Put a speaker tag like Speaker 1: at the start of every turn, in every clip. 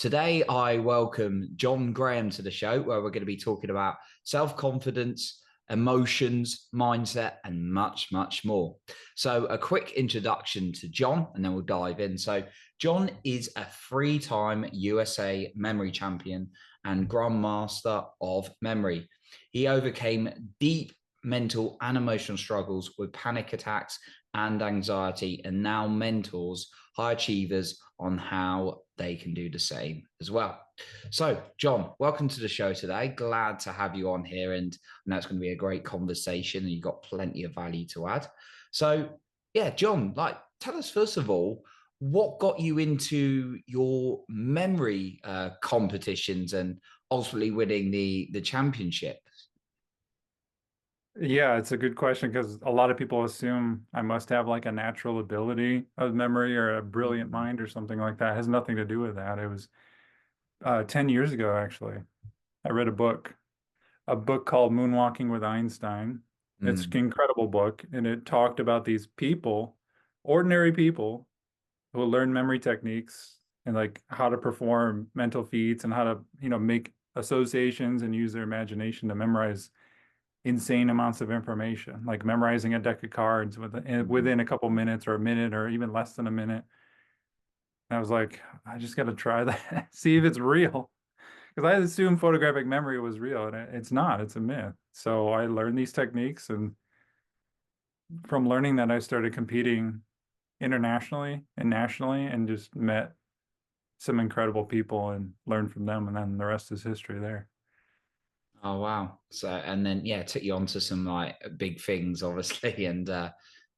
Speaker 1: Today, I welcome John Graham to the show, where we're going to be talking about self confidence, emotions, mindset, and much, much more. So, a quick introduction to John, and then we'll dive in. So, John is a 3 time USA memory champion and Grandmaster of Memory. He overcame deep mental and emotional struggles with panic attacks and anxiety, and now mentors high achievers on how they can do the same as well. So, John, welcome to the show today. Glad to have you on here, and I know it's going to be a great conversation, and you've got plenty of value to add. So, yeah, John, tell us first of all, what got you into your memory competitions and ultimately winning the championship?
Speaker 2: Yeah, it's a good question because a lot of people assume I must have like a natural ability of memory or a brilliant
Speaker 1: Mm,
Speaker 2: mind or something like that. It has nothing to do with that. It was 10 years ago, actually. I read a book called Moonwalking with Einstein. It's an
Speaker 1: mm,
Speaker 2: incredible book, and it talked about these people, ordinary people, who learn memory techniques and like how to perform mental feats and how to, make associations and use their imagination to memorize insane amounts of information, like memorizing a deck of cards
Speaker 1: mm.
Speaker 2: within a couple minutes or a minute or even less than a minute. And I was like, I just got to try that, see if it's real. Because I assumed photographic memory was real, and it's not, it's a myth. So I learned these techniques, and from learning that, I started competing internationally and nationally and just met some incredible people and learned from them. And then the rest is history there.
Speaker 1: Oh wow. So and then yeah, took you on to some like big things, obviously, and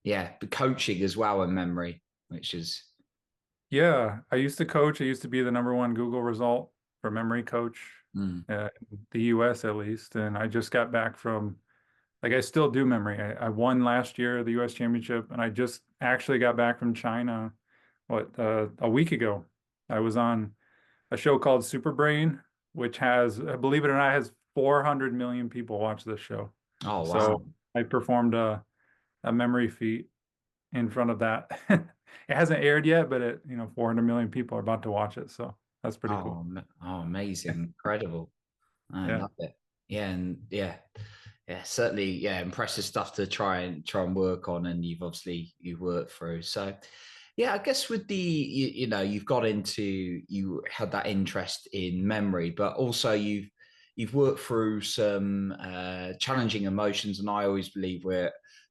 Speaker 1: yeah, the coaching as well and memory, which is
Speaker 2: Yeah, I used to coach. I used to be the number one Google result for memory coach,
Speaker 1: mm,
Speaker 2: in the US at least. And I just got back from, like, I still do memory. I won last year the US championship, and I just actually got back from China, a week ago. I was on a show called Super Brain, which has, believe it or not, has 400 million people watch this show.
Speaker 1: oh wow.
Speaker 2: So I performed a memory feat in front of that. It hasn't aired yet, but 400 million people are about to watch it. So that's pretty
Speaker 1: Oh,
Speaker 2: cool.
Speaker 1: amazing, incredible. I
Speaker 2: Yeah.
Speaker 1: love it. Yeah, and yeah, certainly, yeah, impressive stuff to try and work on, and you've worked through. So, yeah, I guess with you've got into you had that interest in memory, but also you've worked through some challenging emotions, and I always believe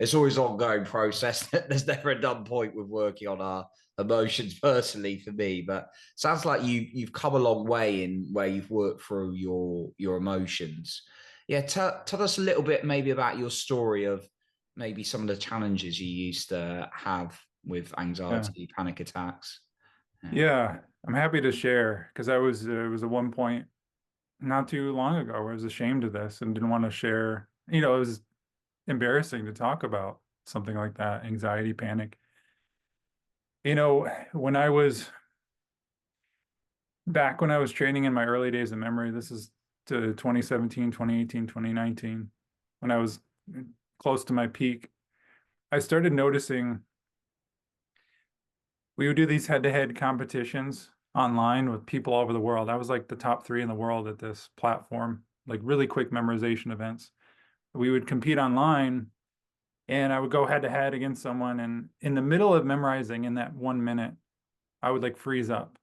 Speaker 1: it's always an ongoing process. There's never a done point with working on our emotions personally for me, but sounds like you've come a long way in where you've worked through your emotions. Yeah, tell us a little bit maybe about your story of maybe some of the challenges you used to have with
Speaker 2: Yeah.
Speaker 1: anxiety, panic attacks. Yeah.
Speaker 2: Yeah. I'm happy to share because I was, it was at one point not too long ago where I was ashamed of this and didn't want to share. It was embarrassing to talk about something like that, anxiety, panic. When I was back when I was training in my early days of memory, this is to 2017, 2018, 2019, when I was close to my peak, I started noticing we would do these head-to-head competitions online with people all over the world. I was like the top three in the world at this platform, like really quick memorization events. We would compete online, and I would go head to head against someone. And in the middle of memorizing, in that 1 minute, I would like freeze up,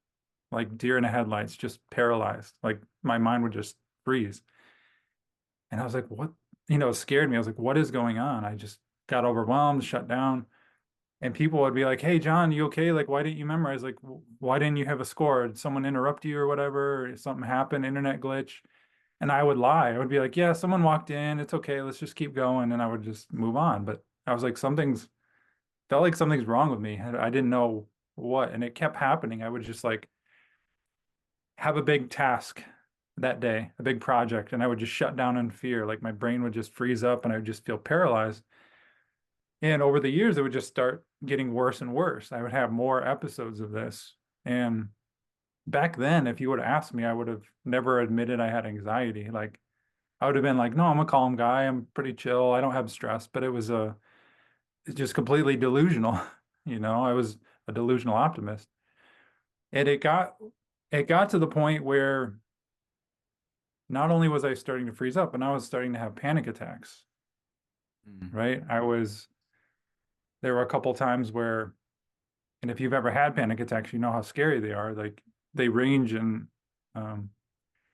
Speaker 2: like deer in the headlights, just paralyzed. Like my mind would just freeze. And I was like, what? It scared me. I was like, what is going on? I just got overwhelmed, shut down. And people would be like, "Hey, John, you okay? Like, why didn't you memorize? Like, why didn't you have a score? Did someone interrupt you or whatever? Or something happened, internet glitch?" And I would lie. I would be like, "Yeah, someone walked in. It's okay. Let's just keep going." And I would just move on. But I was like, felt like something's wrong with me. I didn't know what. And it kept happening. I would just like have a big task that day, a big project, and I would just shut down in fear. Like my brain would just freeze up and I would just feel paralyzed. And over the years, it would just start getting worse and worse. I would have more episodes of this. And back then, if you would have asked me, I would have never admitted I had anxiety. Like I would have been like, no, I'm a calm guy. I'm pretty chill. I don't have stress. But it's just completely delusional. I was a delusional optimist. And it got it got to the point where not only was I starting to freeze up, but I was starting to have panic attacks,
Speaker 1: Mm.
Speaker 2: right? There were a couple times where, and if you've ever had panic attacks, you know how scary they are. Like they range in um,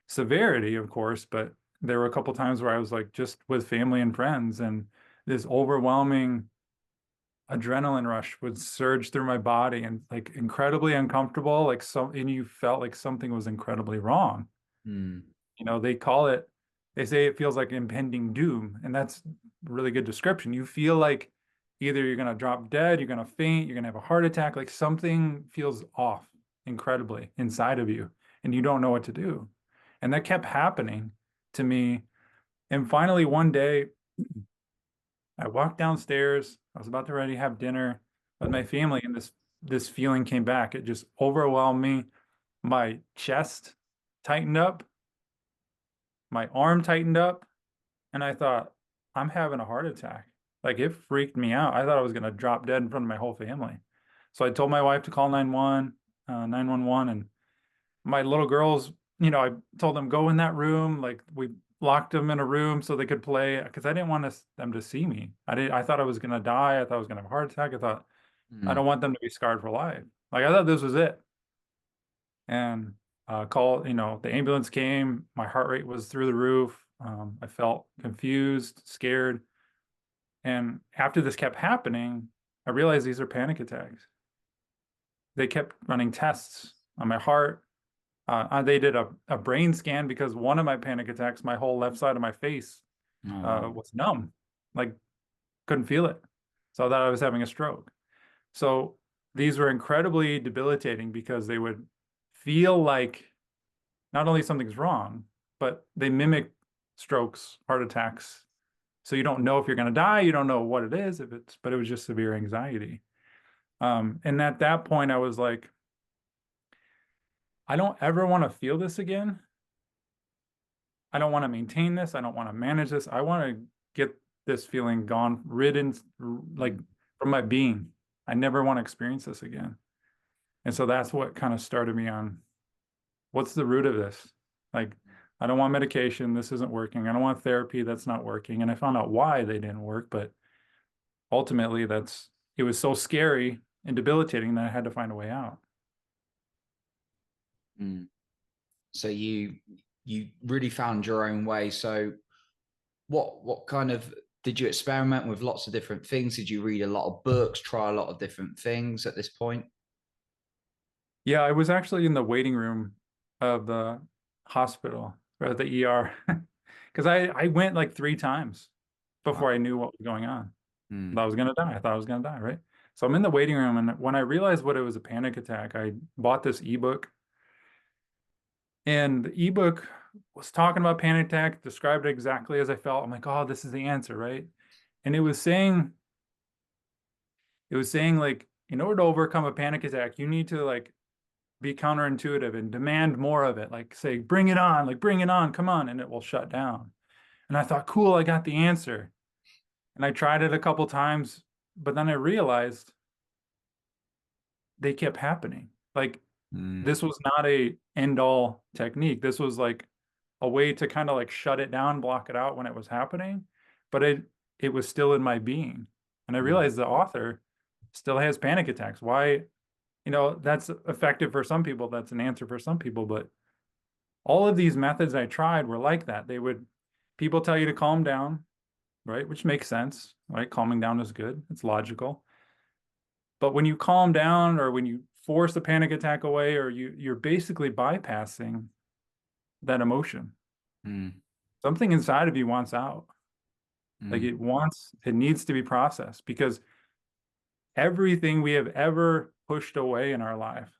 Speaker 2: severity, of course, but there were a couple times where I was like just with family and friends, and this overwhelming adrenaline rush would surge through my body and like incredibly uncomfortable, and you felt like something was incredibly wrong.
Speaker 1: Mm.
Speaker 2: You know, they say it feels like impending doom, and that's a really good description. You feel like either you're going to drop dead, you're going to faint, you're going to have a heart attack, like something feels off incredibly inside of you, and you don't know what to do. And that kept happening to me. And finally, one day, I walked downstairs. I was about to ready to have dinner with my family, and this feeling came back. It just overwhelmed me. My chest tightened up, my arm tightened up, and I thought, I'm having a heart attack. Like it freaked me out. I thought I was going to drop dead in front of my whole family. So I told my wife to call 911, and my little girls, I told them go in that room. Like we locked them in a room so they could play because I didn't want them to see me. I thought I was going to die. I thought I was going to have a heart attack. I thought I
Speaker 1: Mm.
Speaker 2: don't want them to be scarred for life. Like I thought this was it. And the ambulance came. My heart rate was through the roof. I felt confused, scared. And after this kept happening, I realized these are panic attacks. They kept running tests on my heart. They did a brain scan because one of my panic attacks, my whole left side of my face
Speaker 1: Oh, wow.
Speaker 2: was numb, like couldn't feel it. So I thought I was having a stroke. So these were incredibly debilitating because they would feel like not only something's wrong, but they mimic strokes, heart attacks. So you don't know if you're going to die. You don't know what it is, but it was just severe anxiety. And at that point, I was like, I don't ever want to feel this again. I don't want to maintain this. I don't want to manage this. I want to get this feeling gone, ridden, like from my being. I never want to experience this again. And so that's what kind of started me on what's the root of this? Like, I don't want medication. This isn't working. I don't want therapy. That's not working. And I found out why they didn't work. But ultimately, it was so scary and debilitating that I had to find a way out.
Speaker 1: Mm. So you really found your own way. So what kind of did you experiment with lots of different things? Did you read a lot of books, try a lot of different things at this point?
Speaker 2: Yeah, I was actually in the waiting room of the hospital or the ER because I went like 3 times before
Speaker 1: Wow.
Speaker 2: I knew what was going on.
Speaker 1: Mm.
Speaker 2: I was going to die. I thought I was going to die, right? So I'm in the waiting room. And when I realized what it was a panic attack, I bought this ebook. And the ebook was talking about panic attack, described it exactly as I felt. I'm like, oh, this is the answer, right? And it was saying like, in order to overcome a panic attack, you need to like be counterintuitive and demand more of it. Like say, bring it on, like bring it on, come on, and it will shut down. And I thought, cool, I got the answer. And I tried it a couple times, but then I realized they kept happening. Like
Speaker 1: Mm.
Speaker 2: this was not a end all technique. This was like a way to kind of like shut it down, block it out when it was happening, but it was still in my being. And I
Speaker 1: Mm.
Speaker 2: realized the author still has panic attacks. Why, that's effective for some people, that's an answer for some people, but all of these methods I tried were like that. People tell you to calm down, right? Which makes sense, right? Calming down is good. It's logical. But when you calm down or when you force a panic attack away, or you're basically bypassing that emotion.
Speaker 1: Mm.
Speaker 2: Something inside of you wants out. Like
Speaker 1: Mm.
Speaker 2: it needs to be processed because everything we have ever pushed away in our life,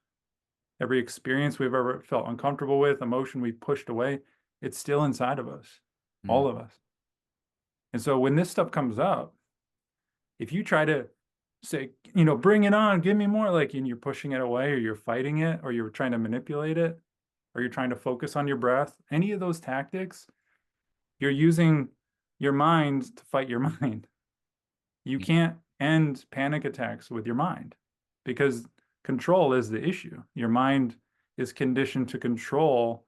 Speaker 2: every experience we've ever felt uncomfortable with, emotion we pushed away, it's still inside of us,
Speaker 1: Mm.
Speaker 2: all of us. And so when this stuff comes up, if you try to say, bring it on, give me more, like, and you're pushing it away or you're fighting it or you're trying to manipulate it or you're trying to focus on your breath, any of those tactics, you're using your mind to fight your mind. You
Speaker 1: Yeah.
Speaker 2: can't end panic attacks with your mind because control is the issue. Your mind is conditioned to control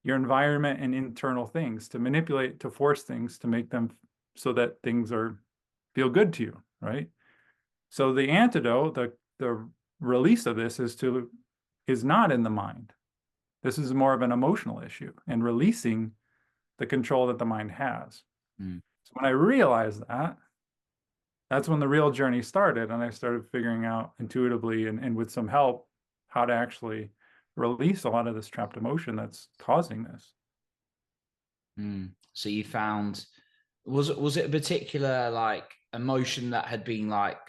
Speaker 2: your environment and internal things, to manipulate, to force things, to make them so that things feel good to you, right? So the antidote, the release of this is not in the mind. This is more of an emotional issue and releasing the control that the mind has. So when I realized that, that's when the real journey started. And I started figuring out intuitively and with some help how to actually release a lot of this trapped emotion that's causing this.
Speaker 1: So you found, was it a particular like emotion that had been like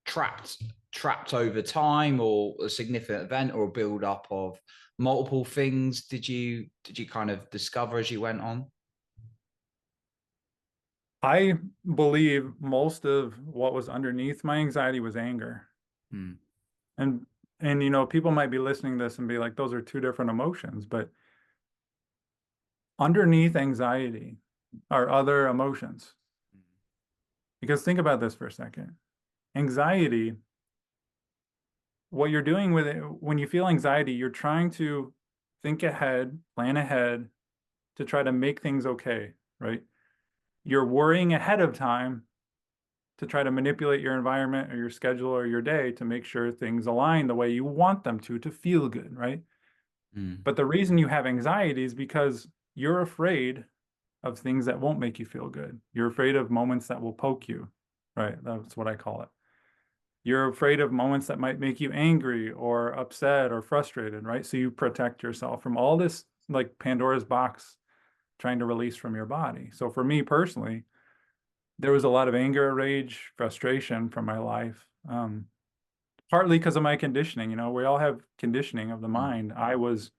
Speaker 1: trapped over time, or a significant event, or a build up of multiple things did you kind of discover as you went on?
Speaker 2: I believe most of what was underneath my anxiety was anger. And you know, people might be listening to this and be like, those are two different emotions, but underneath anxiety are other emotions. Because think about this for a second. Anxiety, what you're doing with it, when you feel anxiety, you're trying to think ahead, plan ahead to try to make things okay, right? You're worrying ahead of time to try to manipulate your environment or your schedule or your day to make sure things align the way you want them to feel good, right? But the reason you have anxiety is because you're afraid of things that won't make you feel good. You're afraid of moments that will poke you, right? That's what I call it. You're afraid of moments that might make you angry or upset or frustrated, right? So you protect yourself from all this, like Pandora's box trying to release from your body. So for me personally, there was a lot of anger, rage, frustration from my life. Partly because of my conditioning. You know, we all have conditioning of the mind. I was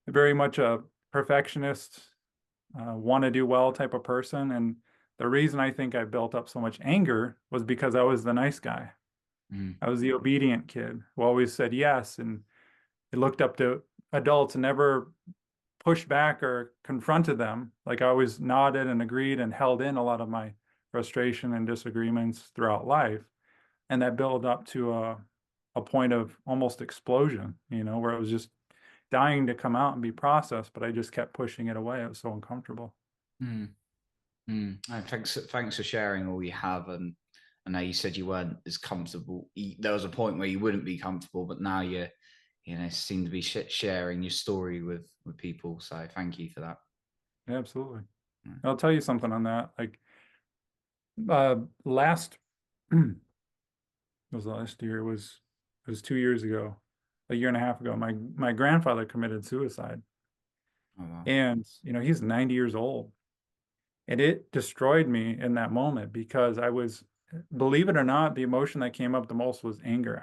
Speaker 2: very much a perfectionist, want to do well type of person. And the reason I think I built up so much anger was because I was the nice guy. I was the obedient kid who always said yes and looked up to adults and never pushed back or confronted them. Like I always nodded and agreed and held in a lot of my frustration and disagreements throughout life. And that built up to a point of almost explosion, you know, where it was just dying to come out and be processed, but I just kept pushing it away. It was so uncomfortable.
Speaker 1: And thanks for sharing all you have. And I know you said you weren't as comfortable. There was a point where you wouldn't be comfortable, but now you seem to be sharing your story with people. So thank you for that.
Speaker 2: Yeah, absolutely. I'll tell you something on that. Like last was last year, it was 2 years ago, a year and a half ago, my grandfather committed suicide.
Speaker 1: Oh, wow.
Speaker 2: And you know, he's 90 years old. And it destroyed me in that moment because I was, believe it or not, the emotion that came up the most was anger.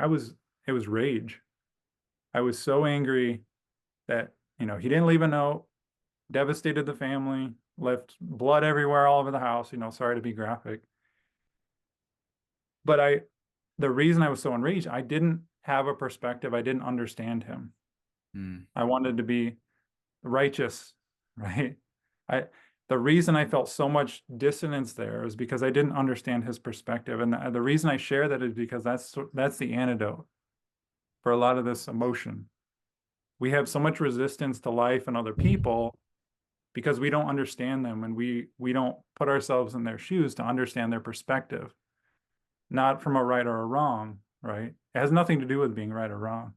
Speaker 2: It was rage. I was so angry that, you know, he didn't leave a note, devastated the family, left blood everywhere all over the house, you know, sorry to be graphic. But the reason I was so enraged, I didn't have a perspective. I didn't understand him. I wanted to be righteous, right? The reason I felt so much dissonance there is because I didn't understand his perspective. And the reason I share that is because that's the antidote for a lot of this emotion. We have so much resistance to life and other people because we don't understand them, and we don't put ourselves in their shoes to understand their perspective, not from a right or a wrong, right? It has nothing to do with being right or wrong.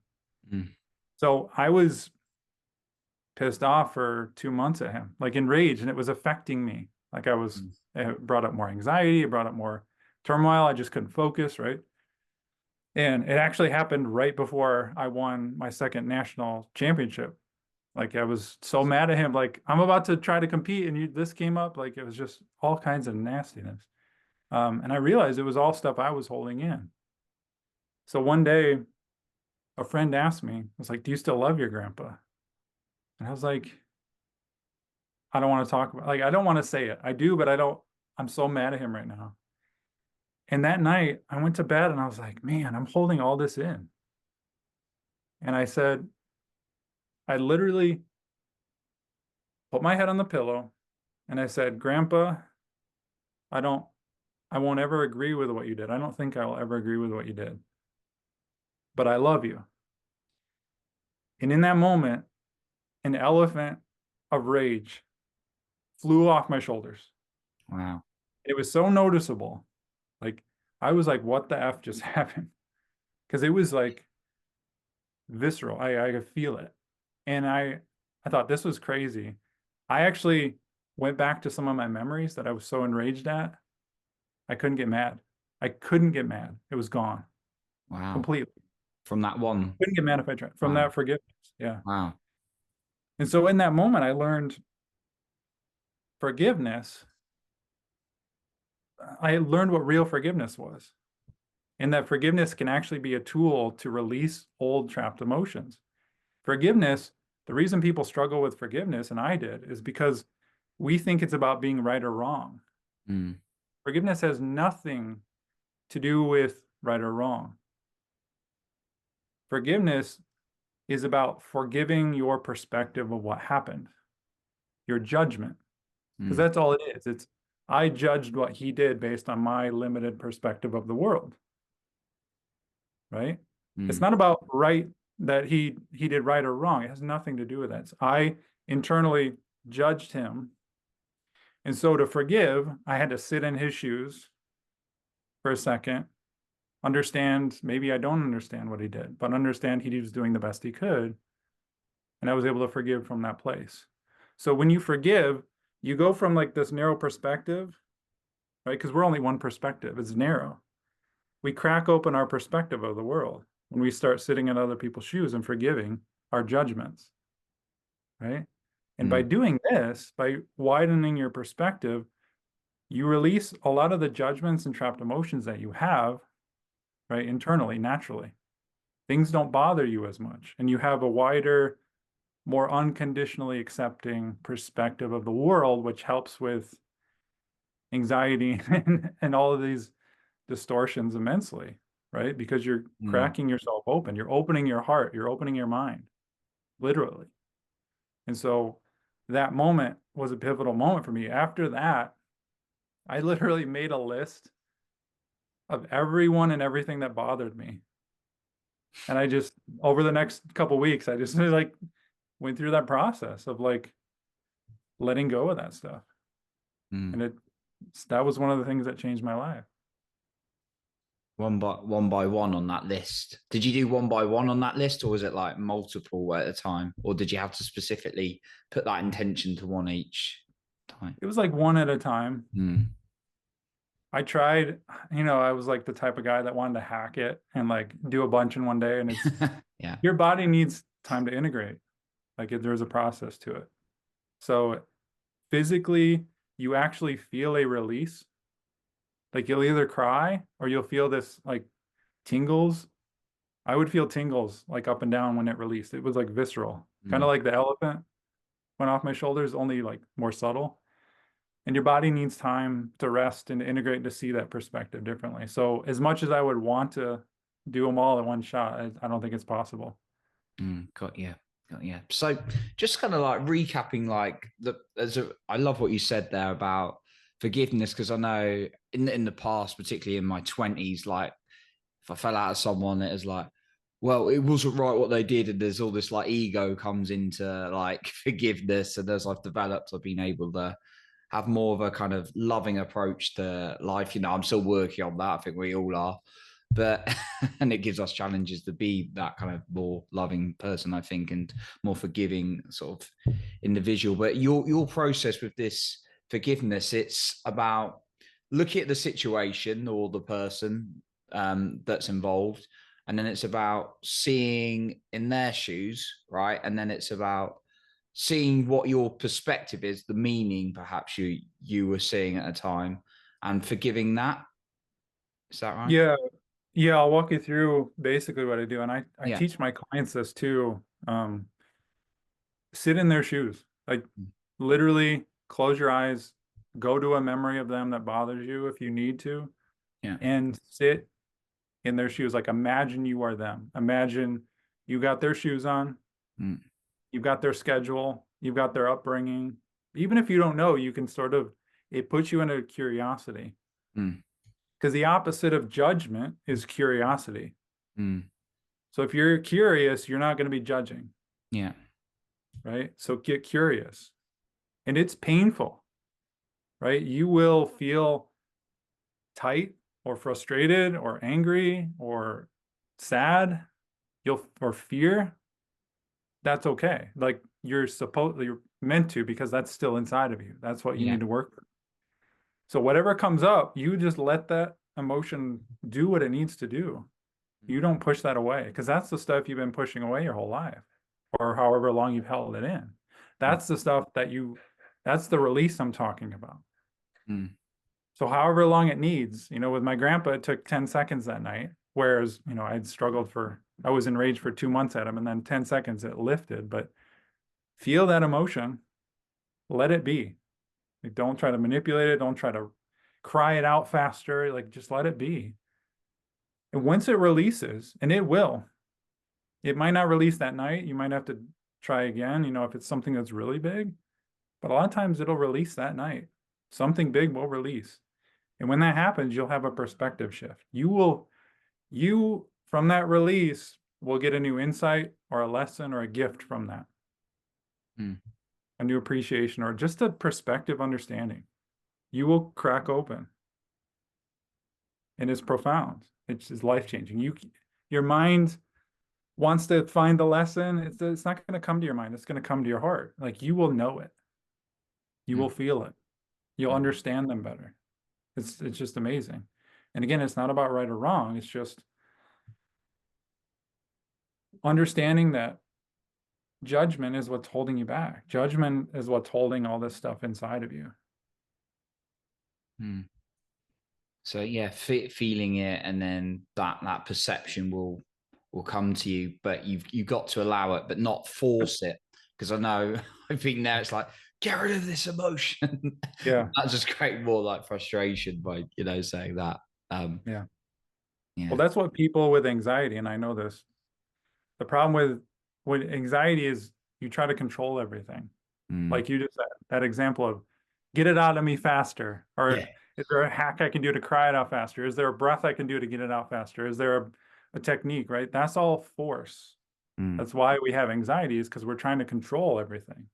Speaker 2: So I was pissed off for 2 months at him, like enraged, and it was affecting me. Like it brought up more anxiety, it brought up more turmoil. I just couldn't focus, right? And it actually happened right before I won my second national championship. Like I was so mad at him, like I'm about to try to compete and this came up. Like it was just all kinds of nastiness. And I realized it was all stuff I was holding in. So one day a friend asked me, I was like, do you still love your grandpa? And I was like, I don't want to talk about, like, I don't want to say it. I do, but I'm so mad at him right now. And that night I went to bed and I was like, man, I'm holding all this in. And I said, I literally put my head on the pillow and I said, Grandpa, I won't ever agree with what you did. I don't think I will ever agree with what you did, but I love you. And in that moment, an elephant of rage flew off my shoulders.
Speaker 1: Wow.
Speaker 2: It was so noticeable. Like, I was like, what the F just happened? Because it was like visceral. I could feel it. And I thought this was crazy. I actually went back to some of my memories that I was so enraged at. I couldn't get mad. I couldn't get mad. It was gone
Speaker 1: Wow.
Speaker 2: completely.
Speaker 1: From that one.
Speaker 2: Couldn't get mad if I tried. From
Speaker 1: Wow.
Speaker 2: that forgiveness. Yeah.
Speaker 1: Wow.
Speaker 2: And so in that moment, I learned forgiveness. I learned what real forgiveness was, and that forgiveness can actually be a tool to release old trapped emotions. Forgiveness, the reason people struggle with forgiveness, and I did, is because we think it's about being right or wrong.
Speaker 1: Mm.
Speaker 2: Forgiveness has nothing to do with right or wrong. Forgiveness is about forgiving your perspective of what happened, your judgment, because
Speaker 1: Mm.
Speaker 2: that's all it is. It's I judged what he did based on my limited perspective of the world, right? It's
Speaker 1: Mm.
Speaker 2: not about right that he did right or wrong. It has nothing to do with that. I internally judged him. And so to forgive, I had to sit in his shoes for a second, understand, maybe I don't understand what he did, but understand he was doing the best he could. And I was able to forgive from that place. So when you forgive, you go from like this narrow perspective, right? Because we're only one perspective, it's narrow. We crack open our perspective of the world when we start sitting in other people's shoes and forgiving our judgments, right? And by
Speaker 1: Mm.
Speaker 2: doing this, by widening your perspective, you release a lot of the judgments and trapped emotions that you have, right, internally, naturally. Things don't bother you as much, and you have a wider, more unconditionally accepting perspective of the world, which helps with anxiety and all of these distortions immensely, right? Because you're
Speaker 1: Mm.
Speaker 2: cracking yourself open, you're opening your heart, you're opening your mind, literally. And so that moment was a pivotal moment for me. After that, I literally made a list of everyone and everything that bothered me. And I just, over the next couple of weeks, I just like went through that process of like letting go of that stuff.
Speaker 1: Mm.
Speaker 2: And that was one of the things that changed my life.
Speaker 1: One by one on that list. Did you do one by one on that list, or was it like multiple at a time, or did you have to specifically put that intention to one each time?
Speaker 2: It was like one at a time.
Speaker 1: Mm.
Speaker 2: I tried, I was like the type of guy that wanted to hack it and like do a bunch in one day. And
Speaker 1: Yeah.
Speaker 2: your body needs time to integrate. Like there's a process to it. So physically, you actually feel a release. Like you'll either cry or you'll feel this like tingles. I would feel tingles like up and down when it released. It was like visceral, kind of
Speaker 1: Mm.
Speaker 2: like the elephant went off my shoulders, only like more subtle. And your body needs time to rest and to integrate to see that perspective differently. So as much as I would want to do them all in one shot, I don't think it's possible.
Speaker 1: Got you. Got you. So just kind of like recapping, like I love what you said there about forgiveness, because I know in the past, particularly in my 20s, like if I fell out of someone, it was like, well, it wasn't right what they did, and there's all this like ego comes into like forgiveness, and as I've developed, I've been able to have more of a kind of loving approach to life. I'm still working on that. I think we all are, but and it gives us challenges to be that kind of more loving person, I think, and more forgiving sort of individual. But your process with this forgiveness, it's about looking at the situation or the person that's involved, and then it's about seeing in their shoes, right? And then it's about seeing what your perspective is, the meaning perhaps you were seeing at a time, and forgiving that. Is that right?
Speaker 2: Yeah. Yeah. I'll walk you through basically what I do. And I
Speaker 1: Yeah.
Speaker 2: teach my clients this too. Sit in their shoes, like literally close your eyes, go to a memory of them that bothers you if you need to,
Speaker 1: Yeah.
Speaker 2: and sit in their shoes. Like imagine you are them. Imagine you got their shoes on,
Speaker 1: Mm.
Speaker 2: you've got their schedule, you've got their upbringing. Even if you don't know, you can it puts you into curiosity.
Speaker 1: Mm.
Speaker 2: Because the opposite of judgment is curiosity.
Speaker 1: Mm.
Speaker 2: So if you're curious, you're not going to be judging.
Speaker 1: Yeah.
Speaker 2: right? So get curious. And it's painful, right? You will feel tight or frustrated or angry or sad, or fear. That's okay. Like you're meant to, because that's still inside of you. That's what you
Speaker 1: Yeah.
Speaker 2: need to work for. So whatever comes up, you just let that emotion do what it needs to do. You don't push that away, because that's the stuff you've been pushing away your whole life, or however long you've held it in. That's the stuff that's the release I'm talking about.
Speaker 1: Mm.
Speaker 2: So however long it needs, with my grandpa, it took 10 seconds that night. Whereas, I was enraged for 2 months at him, and then 10 seconds it lifted. But feel that emotion, let it be. Like, don't try to manipulate it. Don't try to cry it out faster. Like, just let it be. And once it releases, and it might not release that night. You might have to try again, if it's something that's really big. But a lot of times it'll release that night. Something big will release. And when that happens, you'll have a perspective shift. You from that release will get a new insight or a lesson or a gift from that.
Speaker 1: Mm.
Speaker 2: A new appreciation or just a perspective understanding. You will crack open. And it's profound. It's life-changing. Your mind wants to find the lesson. It's not going to come to your mind. It's going to come to your heart. Like, you will know it. You will feel it. You'll understand them better. It's just amazing. And again, it's not about right or wrong. It's just understanding that judgment is what's holding you back. Judgment is what's holding all this stuff inside of you.
Speaker 1: Mm. So yeah, feeling it, and then that perception will come to you, but you've got to allow it, but not force it. Because I know, I think now it's like, get rid of this emotion.
Speaker 2: Yeah.
Speaker 1: That just create more like frustration by saying that.
Speaker 2: Yeah.
Speaker 1: Yeah.
Speaker 2: Well, that's what people with anxiety, and I know this. The problem with anxiety is you try to control everything.
Speaker 1: Mm.
Speaker 2: Like you just said, that example of get it out of me faster.
Speaker 1: Yeah.
Speaker 2: Or is there a hack I can do to cry it out faster? Is there a breath I can do to get it out faster? Is there a technique, right? That's all force.
Speaker 1: Mm.
Speaker 2: That's why we have anxiety, is because we're trying to control everything,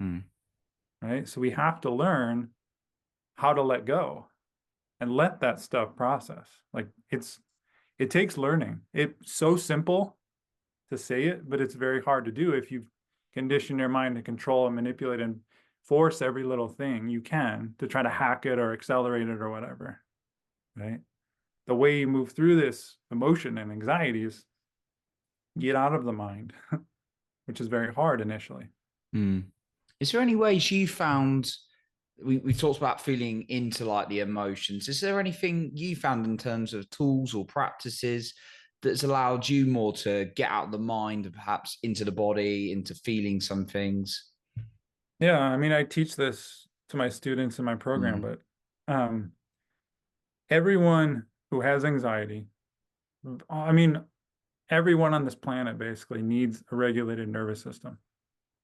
Speaker 1: Mm.
Speaker 2: right? So we have to learn how to let go and let that stuff process. Like it takes learning. It's so simple to say it, but it's very hard to do if you've conditioned your mind to control and manipulate and force every little thing you can to try to hack it or accelerate it or whatever, right? The way you move through this emotion and anxiety is get out of the mind, which is very hard initially.
Speaker 1: Mm. Is there any ways you found? We talked about feeling into like the emotions. Is there anything you found in terms of tools or practices that's allowed you more to get out of the mind and perhaps into the body, into feeling some things?
Speaker 2: Yeah, I mean, I teach this to my students in my program,
Speaker 1: Mm.
Speaker 2: but everyone who has anxiety, I mean, everyone on this planet basically needs a regulated nervous system.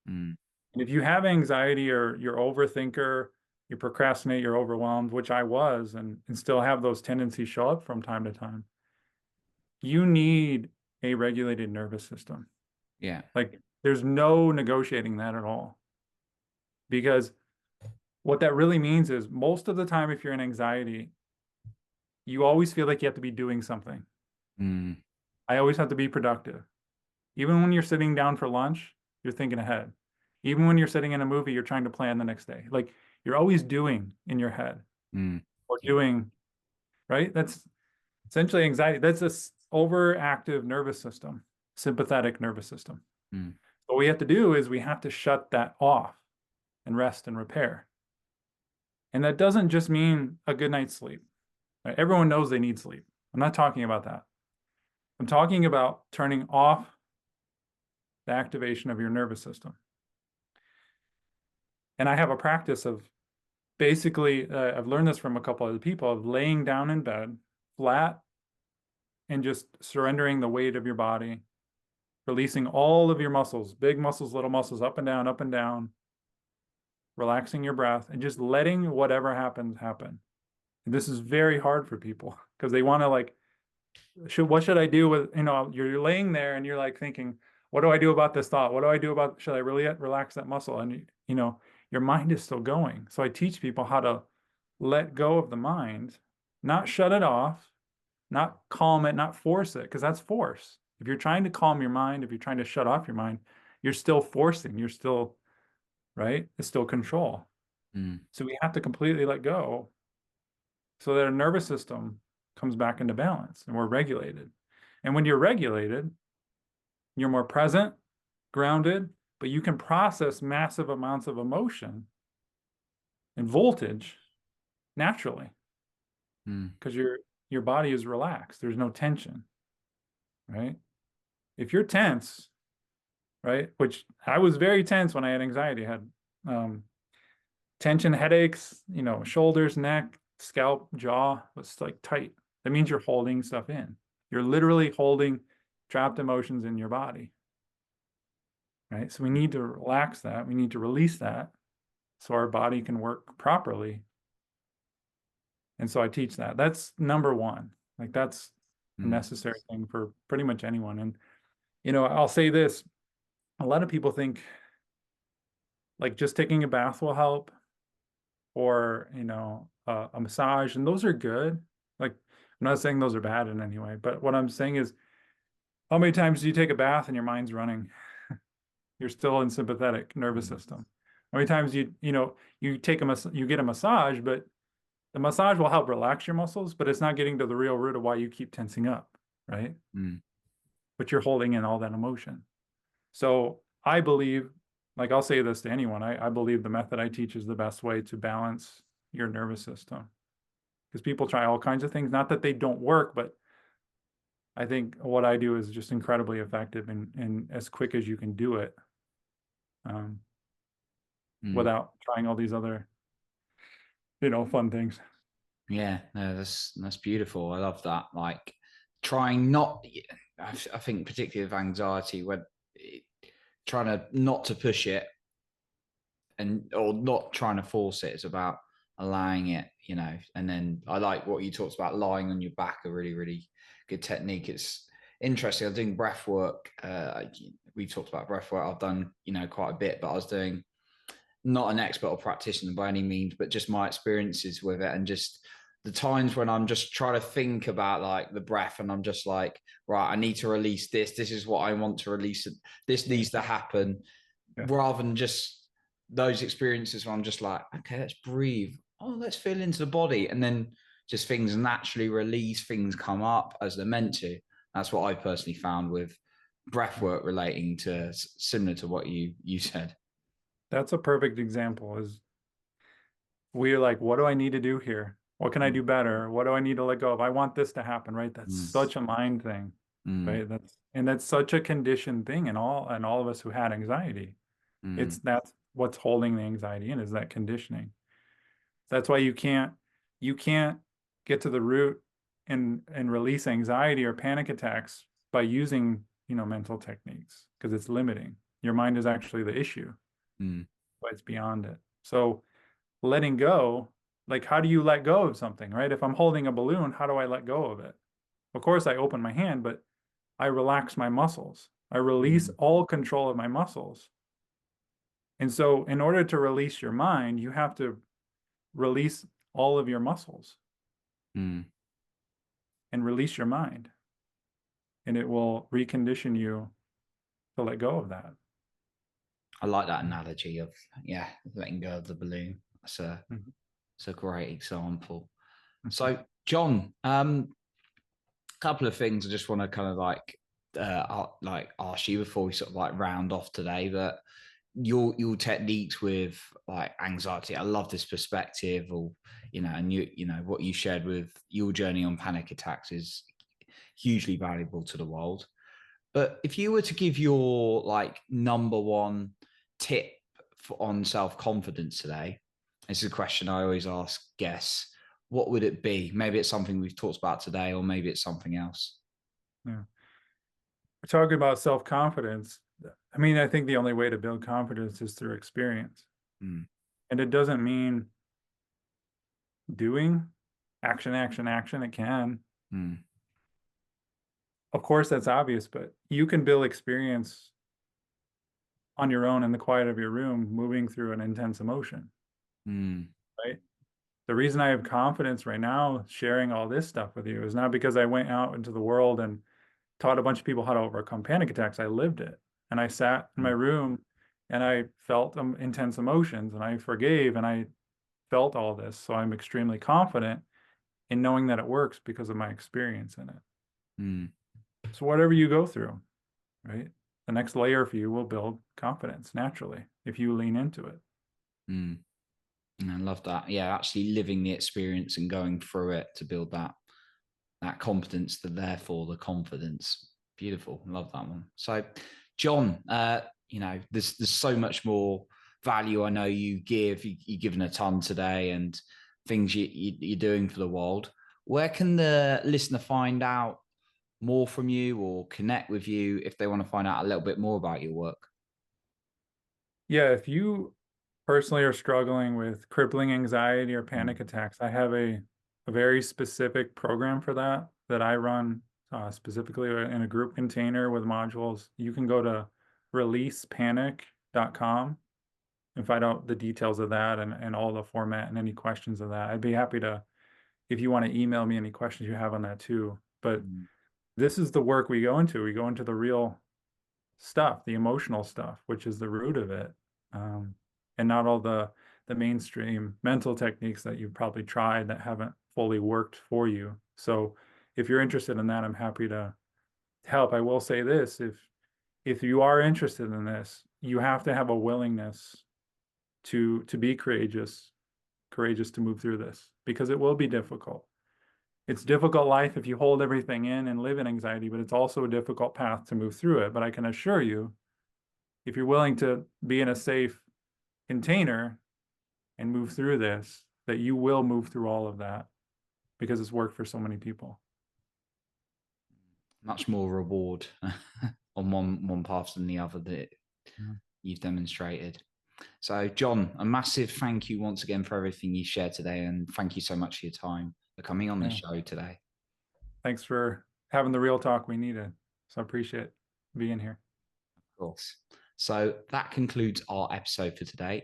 Speaker 1: Mm.
Speaker 2: And if you have anxiety or you're overthinker, you procrastinate, you're overwhelmed, which I was, and still have those tendencies show up from time to time, you need a regulated nervous system.
Speaker 1: Yeah.
Speaker 2: Like, there's no negotiating that at all. Because what that really means is most of the time, if you're in anxiety, you always feel like you have to be doing something.
Speaker 1: Mm.
Speaker 2: I always have to be productive. Even when you're sitting down for lunch, you're thinking ahead. Even when you're sitting in a movie, you're trying to plan the next day. Like, you're always doing in your head
Speaker 1: Mm.
Speaker 2: or doing, right? That's essentially anxiety. That's this overactive nervous system, sympathetic nervous system.
Speaker 1: Mm.
Speaker 2: What we have to do is we have to shut that off and rest and repair. And that doesn't just mean a good night's sleep. Right? Everyone knows they need sleep. I'm not talking about that. I'm talking about turning off the activation of your nervous system. And I have a practice of basically, I've learned this from a couple other people, of laying down in bed flat and just surrendering the weight of your body, releasing all of your muscles, big muscles, little muscles, up and down, relaxing your breath, and just letting whatever happens happen. And this is very hard for people because they want to, like, what should I do with, you're laying there and you're like thinking, what do I do about this thought? What do I do about, should I really relax that muscle? And, you know, your mind is still going. So I teach people how to let go of the mind, not shut it off, not calm it, not force it, because that's force. If you're trying to calm your mind, if you're trying to shut off your mind, you're still forcing, you're still, right? It's still control.
Speaker 1: Mm.
Speaker 2: So we have to completely let go so that our nervous system comes back into balance and we're regulated. And when you're regulated, you're more present, grounded, but you can process massive amounts of emotion and voltage naturally because your body is relaxed. There's no tension, right? If you're tense, right, which I was very tense when I had anxiety, I had tension, headaches, you know, shoulders, neck, scalp, jaw was like tight. That means you're holding stuff in. You're literally holding trapped emotions in your body, right? So we need to relax that. We need to release that so our body can work properly. And so I teach that. That's number one. Like that's a necessary thing for pretty much anyone. And, you know, I'll say this, a lot of people think like just taking a bath will help or, you know, a massage, and those are good. Like, I'm not saying those are bad in any way, but what I'm saying is how many times do you take a bath and your mind's running? You're still in sympathetic nervous system. How many times you know, you take you get a massage, but the massage will help relax your muscles, but it's not getting to the real root of why you keep tensing up, right? But you're holding in all that emotion. So I believe, like I'll say this to anyone, I believe the method I teach is the best way to balance your nervous system. Because people try all kinds of things, not that they don't work, but I think what I do is just incredibly effective and as quick as you can do it without trying all these other, you know, fun things.
Speaker 1: Yeah, no, that's beautiful. I love that. Like trying not, I think particularly with anxiety, when trying to not to push it and or not trying to force it. It's about allowing it, you know. And then I like what you talked about, lying on your back, a really, really good technique. It's interesting. I'm doing breath work. We talked about breath work. I've done, you know, quite a bit, but I was doing not an expert or practitioner by any means, but just my experiences with it and just the times when I'm just trying to think about like the breath and I'm just like, right, I need to release this. This is what I want to release. This needs to happen rather than just those experiences where I'm just like, okay, let's breathe. Oh, let's feel into the body. And then just things naturally release, things come up as they're meant to. That's what I personally found with breath work relating to similar to what you said.
Speaker 2: That's a perfect example is we're like, what do I need to do here? What can I do better? What do I need to let go of? I want this to happen, right? That's such a mind thing, right? That's such a conditioned thing in all of us who had anxiety. That's what's holding the anxiety in is that conditioning. That's why you can't get to the root and release anxiety or panic attacks by using, you know, mental techniques because it's limiting. Your mind is actually the issue, but it's beyond it. So letting go, like how do you let go of something, right? If I'm holding a balloon, how do I let go of it? Of course, I open my hand, but I relax my muscles. I release all control of my muscles. And so in order to release your mind, you have to release all of your muscles and release your mind. And it will recondition you to let go of that.
Speaker 1: I like that analogy of, yeah, letting go of the balloon. It's a great example. So, John, couple of things I just want to kind of like ask you before we sort of like round off today. But your techniques with like anxiety, I love this perspective, or you know, and you know what you shared with your journey on panic attacks is hugely valuable to the world. But if you were to give your like number one tip on self-confidence today, this is a question I always ask guests, what would it be? Maybe it's something we've talked about today, or maybe it's something else.
Speaker 2: Yeah. We're talking about self-confidence. I mean, I think the only way to build confidence is through experience. And it doesn't mean doing action, action, action. It can. Of course, that's obvious, but you can build experience on your own in the quiet of your room, moving through an intense emotion,
Speaker 1: Mm.
Speaker 2: right? The reason I have confidence right now sharing all this stuff with you is not because I went out into the world and taught a bunch of people how to overcome panic attacks. I lived it. And I sat in my room and I felt intense emotions and I forgave and I felt all this. So I'm extremely confident in knowing that it works because of my experience in it.
Speaker 1: Mm.
Speaker 2: So whatever you go through, right? The next layer for you will build confidence naturally if you lean into it.
Speaker 1: Mm. I love that. Yeah, actually living the experience and going through it to build that confidence, therefore the confidence. Beautiful. Love that one. So, John, there's so much more value I know you give. You've given a ton today and things you're doing for the world. Where can the listener find out more from you or connect with you if they want to find out a little bit more about your work?
Speaker 2: Yeah, if you personally are struggling with crippling anxiety or panic attacks, I have a very specific program for that I run specifically in a group container with modules. You can go to releasepanic.com and find out the details of that and all the format and any questions of that. I'd be happy to, if you want to email me any questions you have on that too. But this is the work we go into. We go into the real stuff, the emotional stuff, which is the root of it. And not all the mainstream mental techniques that you've probably tried that haven't fully worked for you. So if you're interested in that, I'm happy to help. I will say this, if you are interested in this, you have to have a willingness to be courageous to move through this, because it will be difficult. It's difficult life if you hold everything in and live in anxiety, but it's also a difficult path to move through it. But I can assure you, if you're willing to be in a safe container and move through this, that you will move through all of that because it's worked for so many people.
Speaker 1: Much more reward on one path than the other that you've demonstrated. So, John, a massive thank you once again for everything you shared today, and thank you so much for your time for coming on the show today.
Speaker 2: Thanks for having the real talk we needed. So I appreciate being here.
Speaker 1: Of course. So that concludes our episode for today.